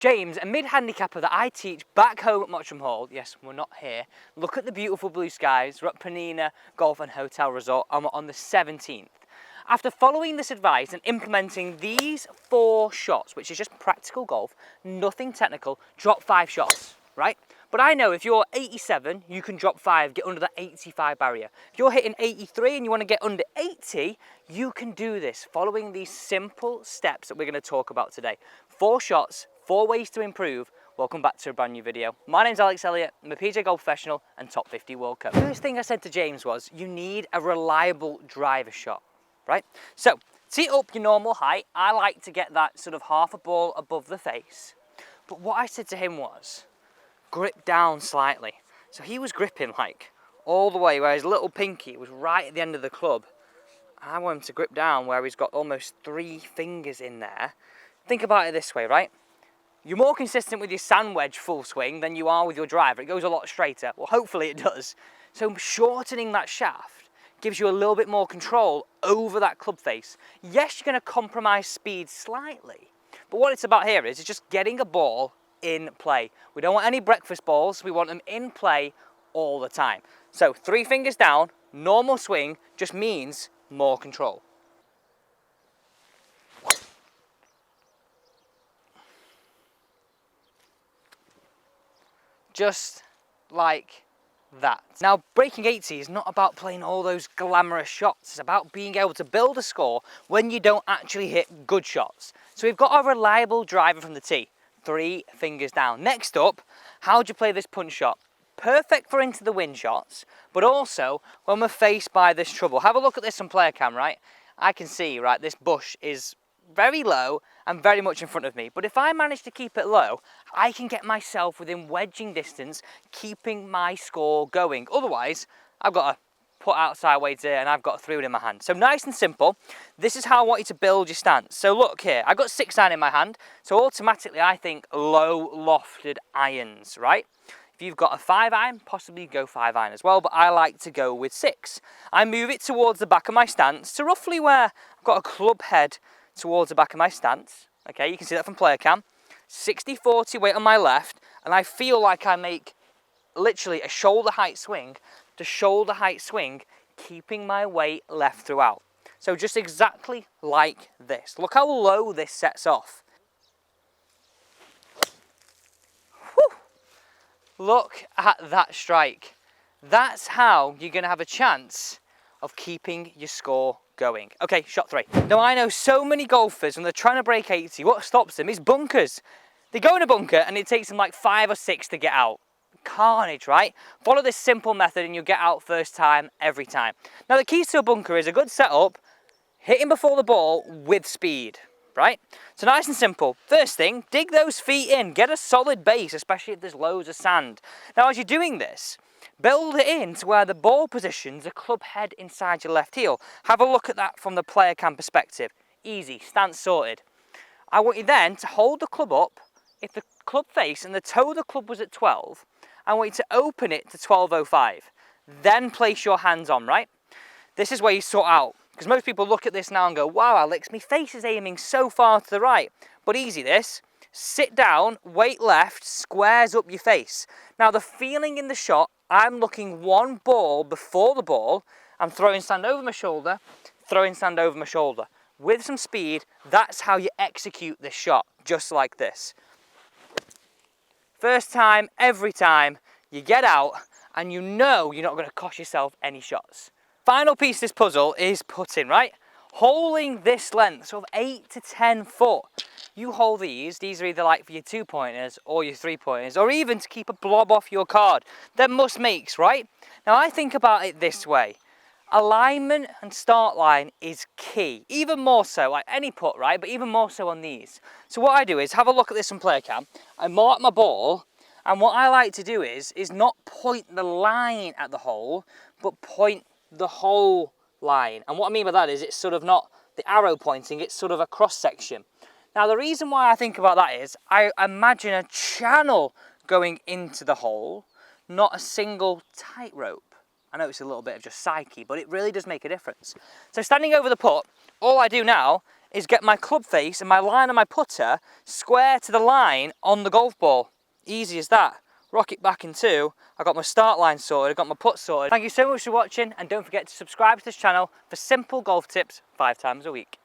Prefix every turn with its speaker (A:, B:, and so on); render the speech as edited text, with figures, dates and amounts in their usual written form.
A: James, a mid-handicapper that I teach back home at Mottram Hall. Yes, we're not here. Look at the beautiful blue skies. We're at Penina Golf and Hotel Resort and we're on the 17th. After following this advice and implementing these 4 shots, which is just practical golf, nothing technical, drop 5 shots, right? But I know if you're 87, you can drop 5, get under that 85 barrier. If you're hitting 83 and you want to get under 80, you can do this following these simple steps that we're going to talk about today. 4 shots, 4 ways to improve. Welcome back to a brand new video. My name's Alex Elliott, I'm a PJ Golf professional and top 50 World Cup. The first thing I said to James was, you need a reliable driver shot, right? So, tee it up your normal height. I like to get that sort of half a ball above the face. But what I said to him was, grip down slightly. So he was gripping like all the way where his little pinky was right at the end of the club. I want him to grip down where he's got almost 3 fingers in there. Think about it this way, right? You're more consistent with your sand wedge full swing than you are with your driver. It goes a lot straighter. Well, hopefully it does. So shortening that shaft gives you a little bit more control over that club face. Yes, you're going to compromise speed slightly, but what it's about here is just getting a ball in play. We don't want any breakfast balls. We want them in play all the time. So 3 fingers down, normal swing just means more control. Just like that. Now, breaking 80 is not about playing all those glamorous shots. It's about being able to build a score when you don't actually hit good shots. So we've got a reliable driver from the tee. 3 fingers down. Next up, how do you play this punch shot? Perfect for into the wind shots, but also when we're faced by this trouble. Have a look at this on player cam, right? I can see, right, this bush is very low and very much in front of me. But if I manage to keep it low, I can get myself within wedging distance, keeping my score going. Otherwise, I've got to put outside weights here and I've got 3 in my hand. So nice and simple. This is how I want you to build your stance. So look here, I've got 6-iron in my hand. So automatically I think low lofted irons, right? If you've got a 5-iron, possibly go 5-iron as well, but I like to go with 6. I move it towards the back of my stance to roughly where I've got a club head towards the back of my stance. Okay, you can see that from player cam. 60-40 weight on my left, and I feel like I make literally a shoulder height swing to shoulder height swing, keeping my weight left throughout. So just exactly like this. Look how low this sets off. Whew. Look at that strike. That's how you're going to have a chance of keeping your score going. Okay, shot 3. Now I know so many golfers when they're trying to break 80, what stops them is bunkers. They go in a bunker and it takes them like 5 or 6 to get out. Carnage, right? Follow this simple method and you'll get out first time, every time. Now the keys to a bunker is a good setup, hitting before the ball with speed, right? So nice and simple. First thing, dig those feet in, get a solid base, especially if there's loads of sand. Now as you're doing this, build it in to where the ball positions the club head inside your left heel. Have a look at that from the player cam perspective. Easy, stance sorted. I want you then to hold the club up. If the club face and the toe of the club was at 12, I want you to open it to 12.05. Then place your hands on, right? This is where you sort out. Because most people look at this now and go, wow, Alex, my face is aiming so far to the right. But easy this. Sit down, weight left, squares up your face. Now the feeling in the shot, I'm looking one ball before the ball. I'm throwing sand over my shoulder, throwing sand over my shoulder. With some speed, that's how you execute this shot, just like this. First time, every time, you get out and you know you're not going to cost yourself any shots. Final piece of this puzzle is putting, right? Holding this length, sort of 8 to 10 foot. You hold these are either like for your 2-pointers or your 3-pointers, or even to keep a blob off your card. They're must makes, right? Now I think about it this way. Alignment and start line is key, even more so, like any putt, right? But even more so on these. So what I do is have a look at this on player cam. I mark my ball, and what I like to do is not point the line at the hole, but point the whole line. And what I mean by that is it's sort of not the arrow pointing, it's sort of a cross section. Now the reason why I think about that is I imagine a channel going into the hole, not a single tightrope. I know it's a little bit of just psyche, but it really does make a difference. So standing over the putt, all I do now is get my club face and my line on my putter square to the line on the golf ball. Easy as that. Rock it back in two. I got my start line sorted, I got my putt sorted. Thank you so much for watching, and don't forget to subscribe to this channel for simple golf tips 5 times a week.